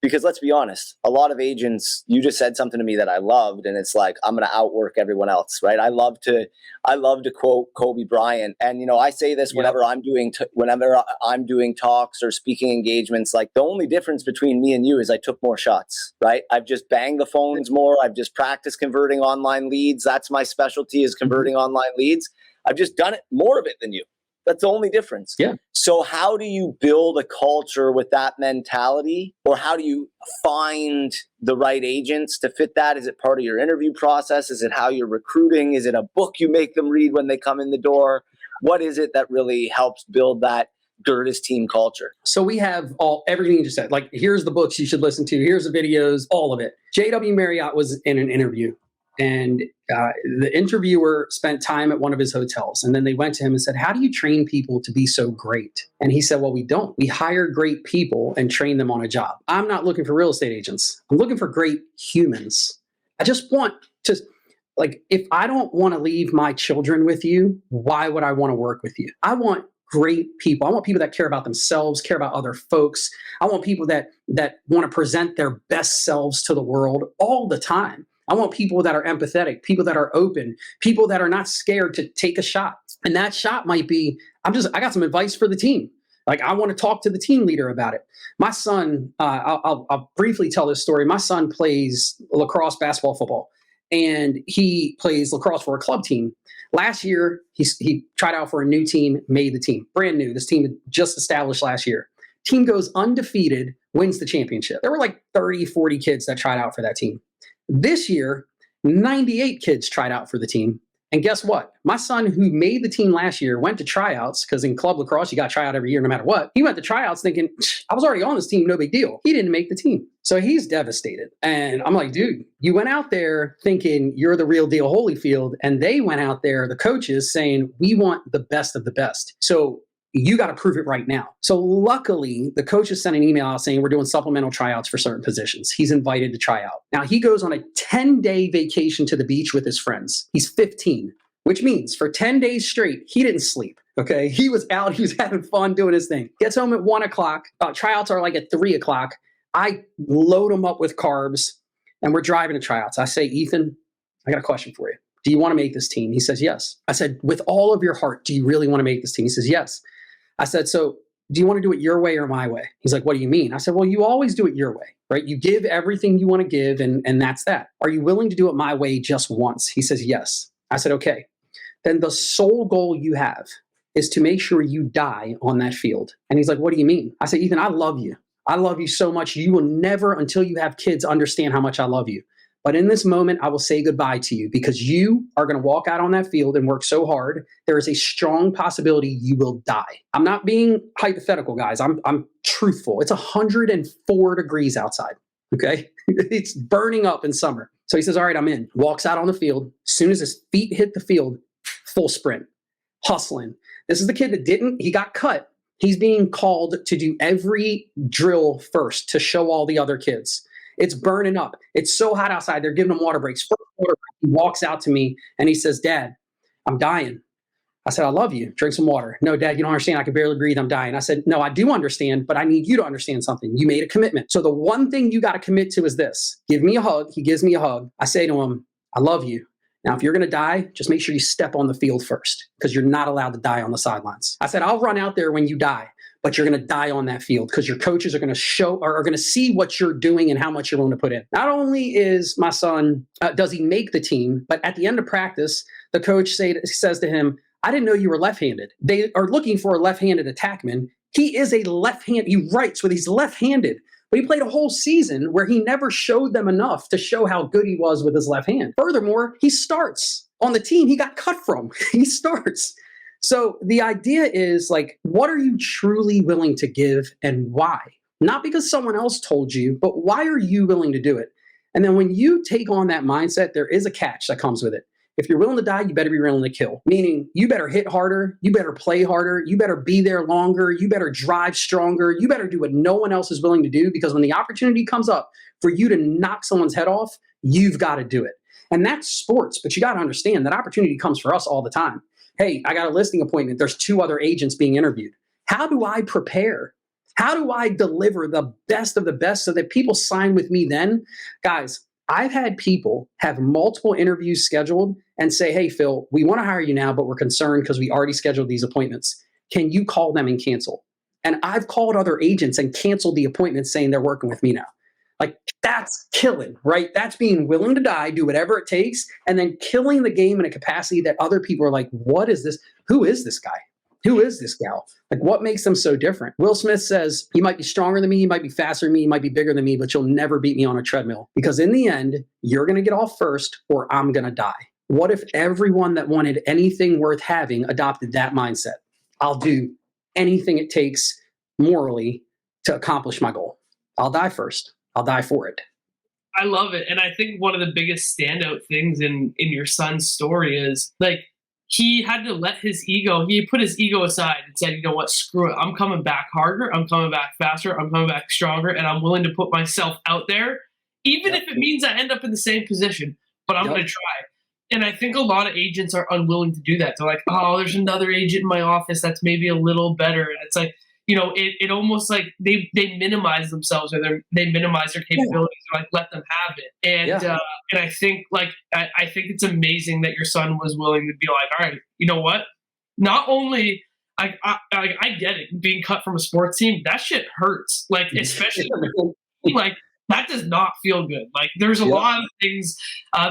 Because let's be honest, a lot of agents, you just said something to me that I loved, and it's like, I'm going to outwork everyone else, right? I love to quote Kobe Bryant. And, I say this whenever I'm doing talks or speaking engagements, like the only difference between me and you is I took more shots, right? I've just banged the phones more. I've just practiced converting online leads. That's my specialty, is converting online leads. I've just done it more of it than you. That's the only difference. Yeah. So how do you build a culture with that mentality? Or how do you find the right agents to fit that? Is it part of your interview process? Is it how you're recruiting? Is it a book you make them read when they come in the door? What is it that really helps build that Gerdes team culture? So we have everything you just said. Like, here's the books you should listen to. Here's the videos, all of it. J.W. Marriott was in an interview. And The interviewer spent time at one of his hotels, and then they went to him and said, how do you train people to be so great? And he said, well, we don't. We hire great people and train them on a job. I'm not looking for real estate agents. I'm looking for great humans. I just want to, like, if I don't want to leave my children with you, why would I want to work with you? I want great people. I want people that care about themselves, care about other folks. I want people that want to present their best selves to the world all the time. I want people that are empathetic, people that are open, people that are not scared to take a shot. And that shot might be, I got some advice for the team. Like, I want to talk to the team leader about it. My son, I'll briefly tell this story. My son plays lacrosse, basketball, football, and he plays lacrosse for a club team. Last year, he tried out for a new team, made the team. Brand new. This team had just established last year. Team goes undefeated, wins the championship. There were like 30, 40 kids that tried out for that team. This year, 98 kids tried out for the team. And guess what? My son, who made the team last year, went to tryouts, because in club lacrosse, you got to try out every year no matter what. He went to tryouts thinking, I was already on this team, no big deal. He didn't make the team. So he's devastated. And I'm like, dude, you went out there thinking you're the real deal Holyfield, and they went out there, the coaches, saying, we want the best of the best. So you got to prove it right now. So luckily, the coaches sent an email out saying we're doing supplemental tryouts for certain positions. He's invited to try out. Now, he goes on a 10-day vacation to the beach with his friends. He's 15, which means for 10 days straight, he didn't sleep. Okay. He was out. He was having fun doing his thing. Gets home at 1 o'clock. Tryouts are like at 3 o'clock. I load him up with carbs and we're driving to tryouts. I say, Ethan, I got a question for you. Do you want to make this team? He says, yes. I said, with all of your heart, do you really want to make this team? He says, yes. I said, so do you want to do it your way or my way? He's like, what do you mean? I said, well, you always do it your way, right? You give everything you want to give, and that's that. Are you willing to do it my way just once? He says, yes. I said, okay. Then the sole goal you have is to make sure you die on that field. And he's like, what do you mean? I said, Ethan, I love you. I love you so much. You will never, until you have kids, understand how much I love you. But in this moment, I will say goodbye to you because you are going to walk out on that field and work so hard. There is a strong possibility you will die. I'm not being hypothetical, guys. I'm truthful. It's 104 degrees outside. Okay. It's burning up in summer. So he says, all right, I'm in. Walks out on the field. As soon as his feet hit the field, full sprint, hustling. This is the kid that he got cut. He's being called to do every drill first to show all the other kids. It's burning up. It's so hot outside. They're giving him water breaks. First water break, he walks out to me and he says, Dad, I'm dying. I said, I love you. Drink some water. No, Dad, you don't understand. I can barely breathe. I'm dying. I said, no, I do understand, but I need you to understand something. You made a commitment. So the one thing you got to commit to is this. Give me a hug. He gives me a hug. I say to him, I love you. Now, if you're going to die, just make sure you step on the field first because you're not allowed to die on the sidelines. I said, I'll run out there when you die, but you're going to die on that field because your coaches are going to show or are going to see what you're doing and how much you're willing to put in. Not only is my son, does he make the team, but at the end of practice, the coach says to him, I didn't know you were left-handed. They are looking for a left-handed attackman. He is a left-handed, he writes with he's left-handed, but he played a whole season where he never showed them enough to show how good he was with his left hand. Furthermore, he starts on the team he got cut from. He starts. So the idea is like, what are you truly willing to give and why? Not because someone else told you, but why are you willing to do it? And then when you take on that mindset, there is a catch that comes with it. If you're willing to die, you better be willing to kill. Meaning you better hit harder, you better play harder, you better be there longer, you better drive stronger, you better do what no one else is willing to do because when the opportunity comes up for you to knock someone's head off, you've got to do it. And that's sports, but you got to understand that opportunity comes for us all the time. Hey, I got a listing appointment. There's 2 other agents being interviewed. How do I prepare? How do I deliver the best of the best so that people sign with me then? Guys, I've had people have multiple interviews scheduled and say, hey, Phil, we want to hire you now, but we're concerned because we already scheduled these appointments. Can you call them and cancel? And I've called other agents and canceled the appointments saying they're working with me now. Like, that's killing, right? That's being willing to die, do whatever it takes, and then killing the game in a capacity that other people are like, what is this? Who is this guy? Who is this gal? Like, what makes them so different? Will Smith says, you might be stronger than me, you might be faster than me, you might be bigger than me, but you'll never beat me on a treadmill. Because in the end, you're going to get off first or I'm going to die. What if everyone that wanted anything worth having adopted that mindset? I'll do anything it takes morally to accomplish my goal. I'll die first. I'll die for it. I love it. And I think one of the biggest standout things in your son's story is like he had to let his ego, he put his ego aside and said, you know what, screw it. I'm coming back harder. I'm coming back faster. I'm coming back stronger. And I'm willing to put myself out there, even if it means I end up in the same position, but I'm going to try. And I think a lot of agents are unwilling to do that. They're like, oh, there's another agent in my office that's maybe a little better. And it's like, you know, it almost like they minimize themselves, or they minimize their capabilities, or like let them have it. And I think I think it's amazing that your son was willing to be like, all right, you know what? Not only I get it, being cut from a sports team, that shit hurts. Like especially like that does not feel good. Like there's a lot of things,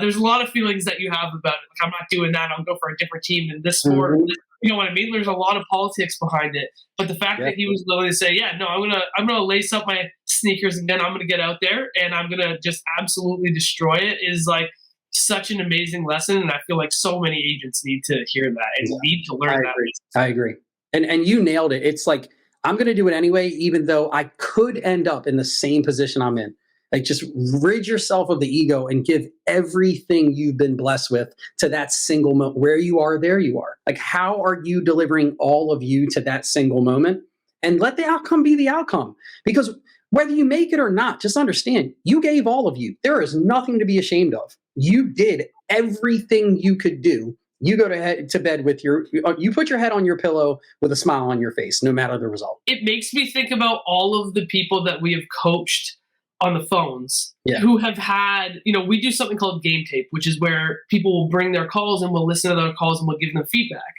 there's a lot of feelings that you have about it. Like I'm not doing that. I'll go for a different team in this sport. You know what I mean? There's a lot of politics behind it. But the fact that he was willing to say, yeah, no, I'm gonna lace up my sneakers and then I'm gonna get out there and I'm gonna just absolutely destroy it is like such an amazing lesson. And I feel like so many agents need to hear that and need to learn that. I agree. And you nailed it. It's like, I'm going to do it anyway, even though I could end up in the same position I'm in. Like just rid yourself of the ego and give everything you've been blessed with to that single moment. Where you are, there you are. Like, how are you delivering all of you to that single moment? And let the outcome be the outcome. Because whether you make it or not, just understand, you gave all of you. There is nothing to be ashamed of. You did everything you could do. You go to bed with you put your head on your pillow with a smile on your face, no matter the result. It makes me think about all of the people that we have coached on the phones who have had, you know, we do something called game tape, which is where people will bring their calls and we'll listen to their calls and we'll give them feedback.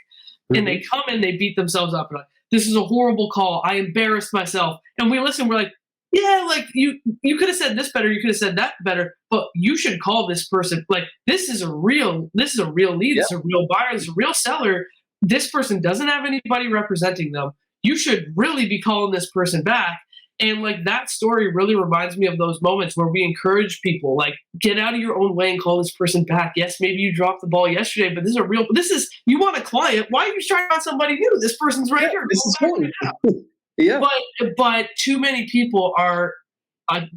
And they come and they beat themselves up and like, this is a horrible call. I embarrassed myself. And we listen, we're like, yeah, like you could have said this better, you could have said that better, but you should call this person. Like this is a real lead, this is a real buyer, this is a real seller. This person doesn't have anybody representing them. You should really be calling this person back. And like that story really reminds me of those moments where we encourage people, like, get out of your own way and call this person back. Yes, maybe you dropped the ball yesterday, but you want a client. Why are you trying out somebody new? This person's right here. This is fun. But too many people are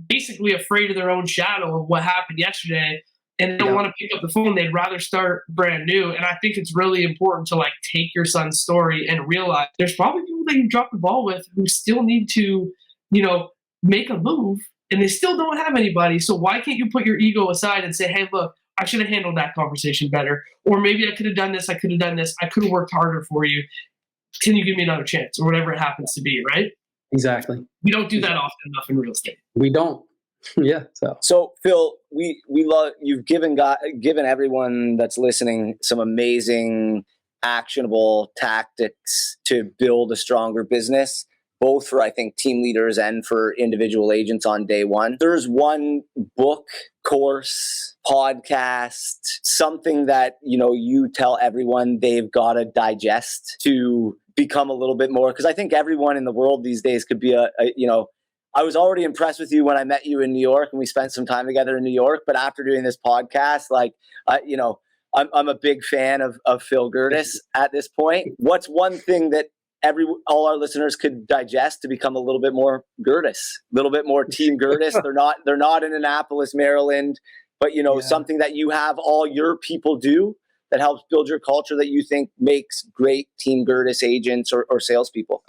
basically afraid of their own shadow of what happened yesterday, and they don't want to pick up the phone. They'd rather start brand new. And I think it's really important to like take your son's story and realize there's probably people that you dropped the ball with who still need to, you know, make a move, and they still don't have anybody. So why can't you put your ego aside and say, hey, look, I should have handled that conversation better. Or maybe I could have done this. I could have done this. I could have worked harder for you. Can you give me another chance, or whatever it happens to be, right? Exactly. We don't do that often enough in real estate. We don't. Yeah. So Phil, we love you've given everyone that's listening some amazing actionable tactics to build a stronger business, both for, I think, team leaders and for individual agents on day one. There's one book, course, podcast, something that, you know, you tell everyone they've got to digest to become a little bit more, because I think everyone in the world these days could be I was already impressed with you when I met you in New York and we spent some time together in New York, but after doing this podcast, like, I'm a big fan of Phil Gerdes at this point. What's one thing that all our listeners could digest to become a little bit more Gerdes, a little bit more team Gerdes? They're not in Annapolis, Maryland, but something that you have all your people do that helps build your culture that you think makes great team Gerdes agents or salespeople.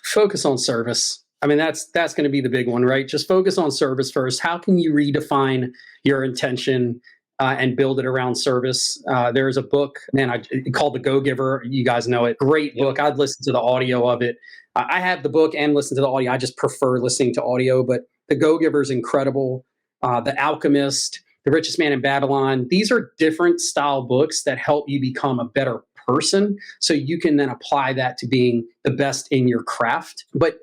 Focus on service. I mean, that's going to be the big one, right? Just focus on service first. How can you redefine your intention and build it around service? There's a book, called The Go-Giver. You guys know it. Great book. I'd listen to the audio of it. I have the book and listen to the audio. I just prefer listening to audio, but The Go-Giver is incredible. The Alchemist, The Richest Man in Babylon. These are different style books that help you become a better person, so you can then apply that to being the best in your craft. But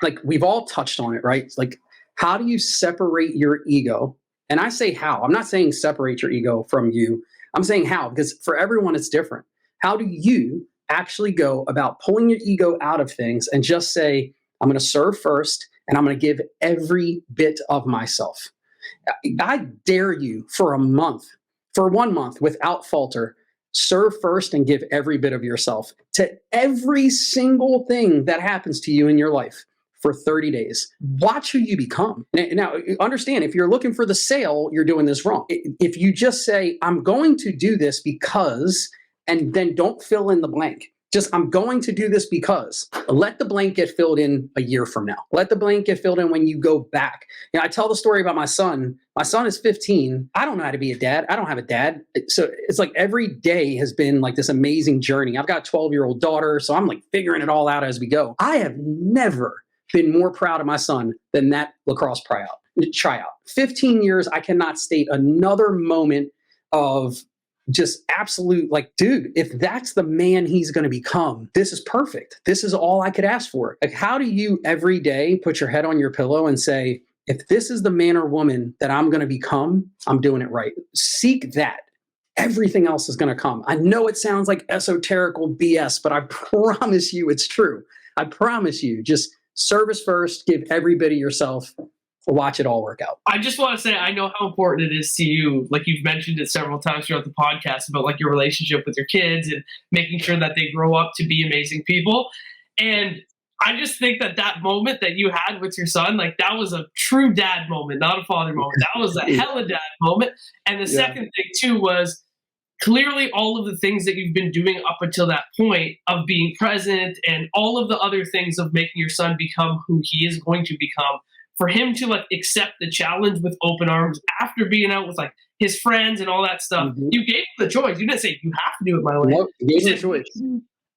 like we've all touched on it, right? It's like, how do you separate your ego? And I say how. I'm not saying separate your ego from you. I'm saying how, because for everyone it's different. How do you actually go about pulling your ego out of things and just say, I'm going to serve first and I'm going to give every bit of myself? I dare you for 1 month without falter, serve first and give every bit of yourself to every single thing that happens to you in your life. for 30 days. Watch who you become. Now, understand, if you're looking for the sale, you're doing this wrong. If you just say, I'm going to do this because, and then don't fill in the blank. Just, I'm going to do this because. Let the blank get filled in a year from now. Let the blank get filled in when you go back. I tell the story about my son. My son is 15. I don't know how to be a dad. I don't have a dad. So it's like every day has been like this amazing journey. I've got a 12-year-old daughter, so I'm like figuring it all out as we go. I have never been more proud of my son than that lacrosse tryout. 15 years, I cannot state another moment of just absolute, like, dude, if that's the man he's going to become, this is perfect. This is all I could ask for. Like, how do you every day put your head on your pillow and say, if this is the man or woman that I'm going to become, I'm doing it right. Seek that. Everything else is going to come. I know it sounds like esoterical BS, but I promise you it's true. I promise you, just service first, give every bit of yourself. Watch it all work out. I just want to say, I know how important it is to you. Like, you've mentioned it several times throughout the podcast about like your relationship with your kids and making sure that they grow up to be amazing people. And I just think that moment that you had with your son, like, that was a true dad moment, not a father moment. That was a hella dad moment. And the second thing too was clearly all of the things that you've been doing up until that point of being present and all of the other things of making your son become who he is going to become. For him to like accept the challenge with open arms after being out with like his friends and all that stuff, you gave him the choice. You didn't say you have to do it my way. Nope, you gave him said, the choice.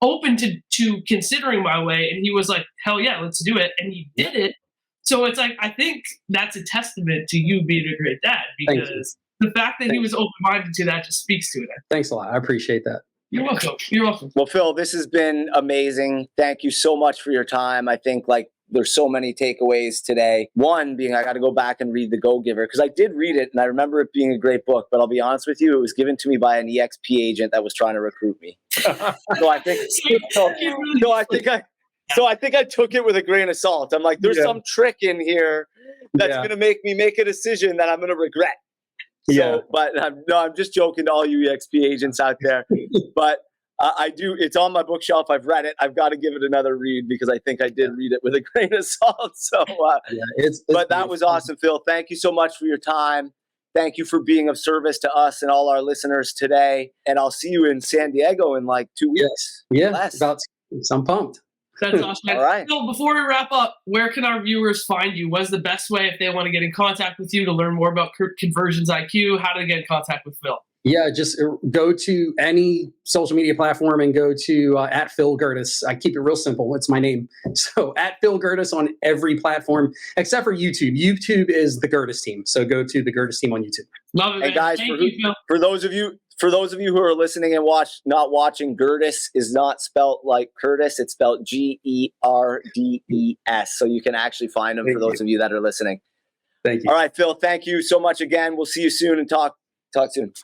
Open to considering my way, and he was like, hell yeah, let's do it, and he did it. So it's like, I think that's a testament to you being a great dad, because the fact that he was open-minded to that just speaks to it. Thanks a lot. I appreciate that. You're welcome. You're welcome. Well, Phil, this has been amazing. Thank you so much for your time. I think like there's so many takeaways today. One being I got to go back and read The Go-Giver, because I did read it and I remember it being a great book, but I'll be honest with you, it was given to me by an EXP agent that was trying to recruit me. So I think I think I took it with a grain of salt. I'm like, there's some trick in here that's going to make me make a decision that I'm going to regret. So, but I'm just joking to all you EXP agents out there. But I do. It's on my bookshelf. I've read it. I've got to give it another read because I think I did read it with a grain of salt. So, but that was awesome, Phil. Thank you so much for your time. Thank you for being of service to us and all our listeners today. And I'll see you in San Diego in like 2 weeks. Yeah, I'm pumped. That's awesome. All right. So before we wrap up, where can our viewers find you? What's the best way if they want to get in contact with you to learn more about Conversions IQ? How do they get in contact with Phil? Yeah, just go to any social media platform and go to at Phil Gerdes. I keep it real simple. It's my name. So at Phil Gerdes on every platform except for YouTube. YouTube is the Gerdes team. So go to the Gerdes team on YouTube. Love it, man. And guys, for those of you who are listening and not watching, Gerdes is not spelled like Curtis. It's spelled Gerdes. So you can actually find them for those of you that are listening. Thank you. All right, Phil, thank you so much again. We'll see you soon and talk soon.